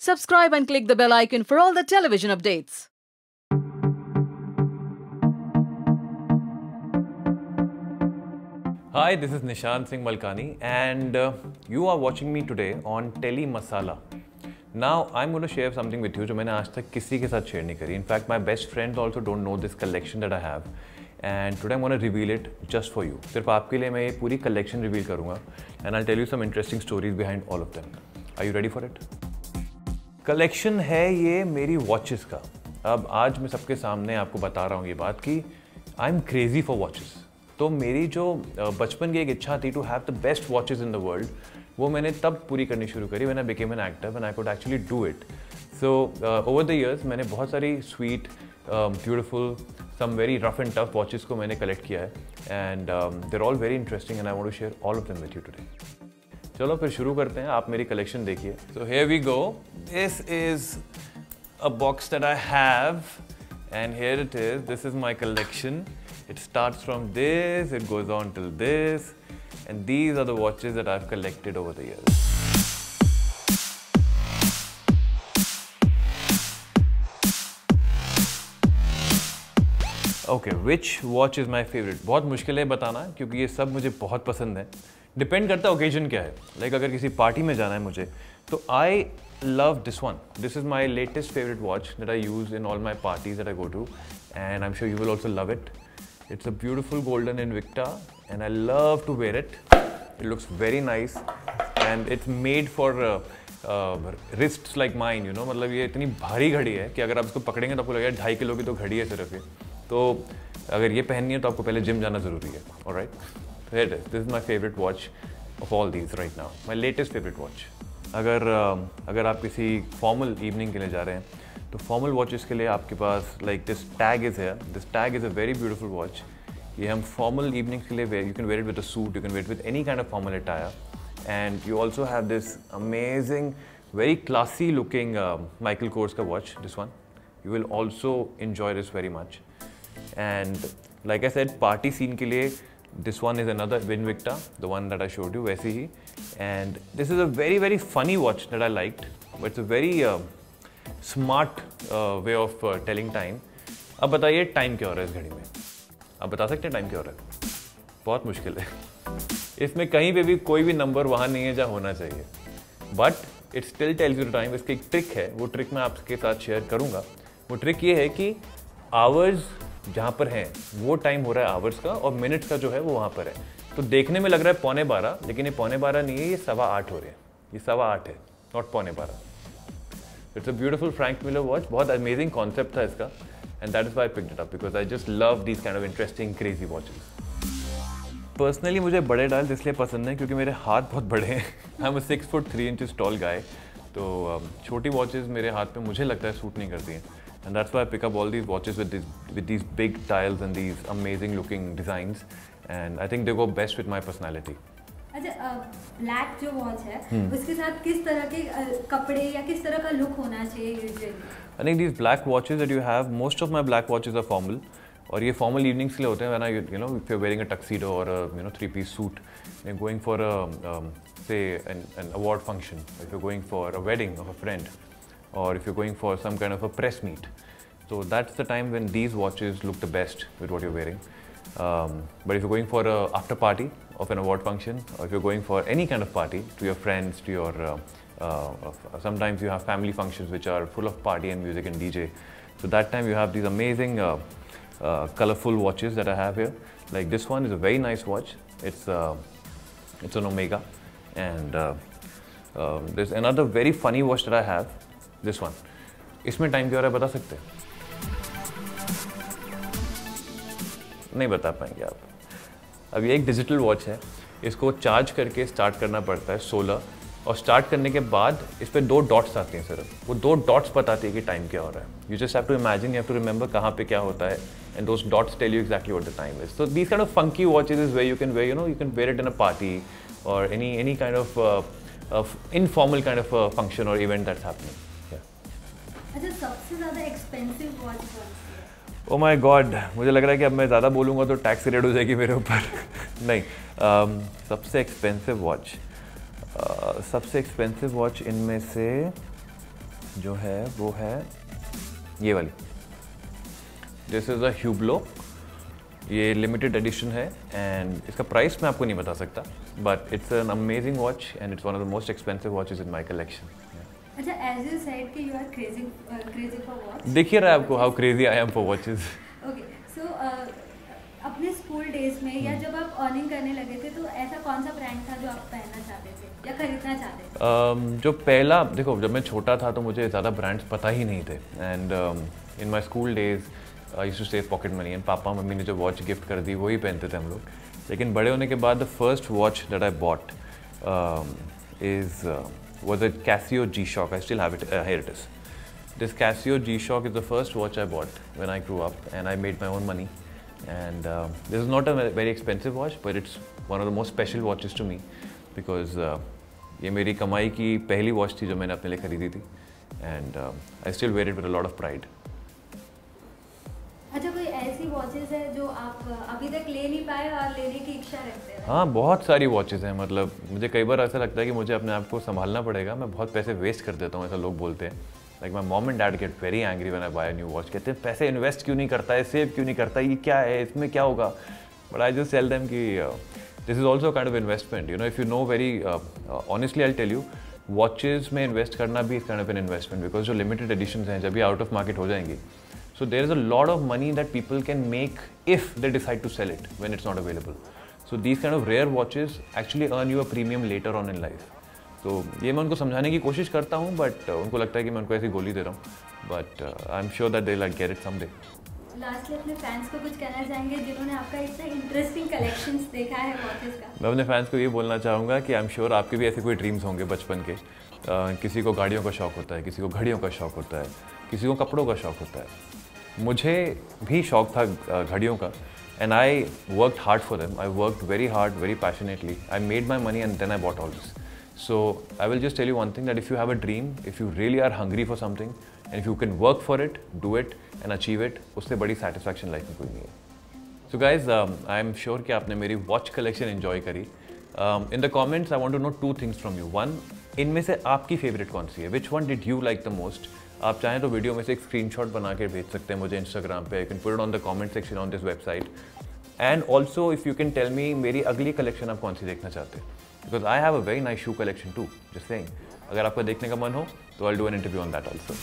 Subscribe and click the bell icon for all the television updates. Hi, this is Nishant Singh Malkani and you are watching me today on Tele Masala. Now, I'm going to share something with you जो मैंने आज तक किसी के साथ share नहीं करी. In fact, my best friends also don't know this collection that I have. And today I'm going to reveal it just for you. सिर्फ आपके लिए मैं ये पूरी collection reveal करूँगा. And I'll tell you some interesting stories behind all of them. Are you ready for it? Collection है ये मेरी watches का. अब आज मैं सबके सामने आपको बता रहा हूँ ये बात कि I'm crazy for watches. तो मेरी जो बचपन की एक इच्छा थी to have the best watches in the world वो मैंने तब पूरी करनी शुरू करी when I became an actor when I could actually do it. So over the years मैंने बहुत सारी sweet beautiful some very rough and tough watches को मैंने कलेक्ट किया है and they're all very interesting and I want to share all of them with you today. चलो फिर शुरू करते हैं. आप मेरी कलेक्शन देखिए. So here we go. This is a box that I have and here it is. This is my collection. It starts from this, it goes on till this, and these are the watches that I've collected over the years. Okay, which watch is my favorite? बहुत मुश्किल है बताना क्योंकि ये सब मुझे बहुत पसंद है. डिपेंड करता है ओकेजन क्या है. लाइक अगर किसी पार्टी में जाना है मुझे तो आई love this one. This is my latest favorite watch that I use in all my parties that I go to, and I'm sure you will also love it. It's a beautiful golden Invicta and I love to wear it. It looks very nice and it's made for wrists like mine, you know. मतलब ये इतनी भारी घड़ी है कि अगर आप इसको पकड़ेंगे तो आपको लगेगा 2.5 किलो की तो घड़ी है सिर्फ ये. तो अगर ये पहननी है तो आपको पहले जिम जाना ज़रूरी है. Alright? So here it is. This is my favorite watch of all these right now. My latest favorite watch. अगर आप किसी फॉर्मल इवनिंग के लिए जा रहे हैं तो फॉर्मल वॉचेस के लिए आपके पास लाइक दिस टैग इज़ है. This TAG is a very beautiful watch. ये हम फॉर्मल इवनिंग्स के लिए wear. You can wear it with a suit, you can wear it with any kind of formal attire and you also have this amazing very classy looking Michael Kors का watch. This one you will also enjoy this very much. And like I said party scene के लिए this one is another Invicta, the one that I showed you, वैसी ही. And this is a very very funny watch that I liked, but it's a very smart way of telling time. अब बताइए time क्या हो रहा है इस घड़ी में? आप बता सकते हैं टाइम क्या हो रहा है? बहुत मुश्किल है. इसमें कहीं पे भी कोई भी नंबर वहाँ नहीं है जहाँ होना चाहिए, but it still tells you the time. इसकी एक ट्रिक है, वो ट्रिक मैं आपके साथ शेयर करूँगा. वो ट्रिक ये है कि आवर्स जहाँ पर हैं वो टाइम हो रहा है आवर्स का और मिनट्स का जो है वो वहाँ पर है. तो देखने में लग रहा है 12:15, लेकिन ये 12:15 नहीं है, ये 8:15 हो रहे हैं. ये 8:15 है, not 12:15. It's a beautiful Frank Miller watch. बहुत अमेजिंग कॉन्सेप्ट था इसका and that is why I picked it up because I just love these kind of interesting crazy watches. Personally मुझे बड़े डायल इसलिए पसंद है क्योंकि मेरे हाथ बहुत बड़े हैं. I am a 6 foot 3 inches tall guy. तो छोटी वॉचेस मेरे हाथ पे मुझे लगता है सूट नहीं करती हैं. And that's why I pick up all these watches with these big dials and these amazing looking designs, and I think they go best with my personality. अच्छा, ब्लैक जो वॉच है उसके साथ किस तरह के कपड़े या किस तरह का लुक होना चाहिए usually? I think these black watches that you have, most of my black watches are formal. और ये formal evenings के लिए होते हैं. When I, you know, if you're wearing a tuxedo or a 3-piece suit, you're going for a say an award function, if you're going for a wedding of a friend, or if you're going for some kind of a press meet. So that's the time when these watches look the best with what you're wearing. But if you're going for a after party of an award function, or if you're going for any kind of party to your friends, to your sometimes you have family functions which are full of party and music and DJ. So that time you have these amazing colorful watches that I have here. Like this one is a very nice watch. It's an Omega, and there's another very funny watch that I have. This one. इसमें time क्या हो रहा है बता सकते हैं? नहीं बता पाएंगे आप. अब ये एक डिजिटल वॉच है. इसको चार्ज करके स्टार्ट करना पड़ता है 16, और स्टार्ट करने के बाद इस पर 2 डॉट्स आती हैं सिर्फ. वो 2 डॉट्स बताती है कि टाइम क्या हो रहा है. You just have to imagine, you have to remember कहाँ पे क्या होता है, and those dots tell you exactly what the time is. So these kind of funky watches is where you can wear, you can wear it in a party और any kind of informal kind of a function or event that's happening. अच्छा, सबसे ज़्यादा expensive watch कौन सी है? Oh my God, मुझे लग रहा है कि अब मैं ज़्यादा बोलूँगा तो टैक्स रेट हो जाएगी मेरे ऊपर. नहीं, सबसे एक्सपेंसिव वॉच इनमें से जो है वो है ये वाली। दिस इज़ अ ह्यूब्लो, ये लिमिटेड एडिशन है एंड इसका प्राइस मैं आपको नहीं बता सकता, but it's an amazing watch and it's one of the most expensive watches in my collection. अच्छा, एज यू सेड कि you are crazy for watch. देखिए रहा है आपको how crazy I am for watches. Okay, so अपने school days में या जब आप अर्निंग करने लगे थे, तो ऐसा कौन सा ब्रांड था जो आप पहनना चाहते थे या खरीदना चाहते थे? जो पहला, देखो जब मैं छोटा था तो मुझे ज़्यादा ब्रांड्स पता ही नहीं थे and in my school days I used to save pocket money and पापा मम्मी ने जो वॉच गिफ्ट कर दी वही पहनते थे हम लोग। लेकिन बड़े होने के बाद the first watch that I bought was a Casio G-Shock. I still have it. Here it is. This Casio G-Shock is the first watch I bought when I grew up, and I made my own money. And this is not a very expensive watch, but it's one of the most special watches to me because ये मेरी कमाई की पहली watch थी जो मैंने अपने लिए खरीदी थी, and I still wear it with a lot of pride. अच्छा, कोई ऐसी वॉचेस है जो आप अभी तक ले नहीं पाए और लेने की इच्छा रखते हैं? हाँ, बहुत सारी वॉचेस हैं। मतलब मुझे कई बार ऐसा लगता है कि मुझे अपने आप को संभालना पड़ेगा, मैं बहुत पैसे वेस्ट कर देता हूँ, ऐसा लोग बोलते हैं। Like my mom and dad get very angry when I buy a new watch. कहते हैं पैसे इन्वेस्ट क्यों नहीं करता है, सेव क्यों नहीं करता, ये क्या है, इसमें क्या होगा? But I just tell them कि this is also kind of investment, you know, if you know very honestly I tell you, watches में इन्वेस्ट करना भी इस kind of an investment, because जो लिमिटेड एडिशंस हैं जब ये आउट ऑफ मार्केट हो जाएंगी, so there is a lot of money that people can make if they decide to sell it when it's not available. So these kind of rare watches actually earn you a premium later on in life. So ये मैं उनको समझाने की कोशिश करता हूँ, but उनको लगता है कि मैं उनको ऐसी गोली दे रहा हूँ, but I'm sure that they'll like get it someday. Lastly अपने फैंस को कुछ कहना चाहेंगे जिन्होंने आपका इतना इंटरेस्टिंग कलेक्शंस देखा है वॉचेस का? मैं अपने फैंस को ये बोलना चाहूँगा कि आई एम श्योर आपके भी ऐसे कोई ड्रीम्स होंगे बचपन के। किसी को गाड़ियों का शौक़ होता है, किसी को घड़ियों का शौक़ होता है, किसी को कपड़ों का शौक़ होता है। मुझे भी शौक़ था घड़ियों का and I worked hard for them. I worked very hard, very passionately. I made my money and then I bought all this. So I will just tell you one thing, that if you have a dream, if you really are hungry for something and if you can work for it, do it and achieve it, उससे बड़ी satisfaction life में कोई नहीं है। So guys, I am sure कि आपने मेरी watch collection enjoy करी। In the comments I want to know two things from you. One, इनमें से आपकी फेवरेट कौन सी है? Which one did you like the most? आप चाहें तो वीडियो में से एक स्क्रीनशॉट बना के भेज सकते हैं मुझे इंस्टाग्राम पे। You can put it on the comment section on this website. And also if you can tell me मेरी अगली कलेक्शन आप कौन सी देखना चाहते हैं, because I have a very nice shoe collection too, just saying. अगर आपको देखने का मन हो तो I will do an interview on that also.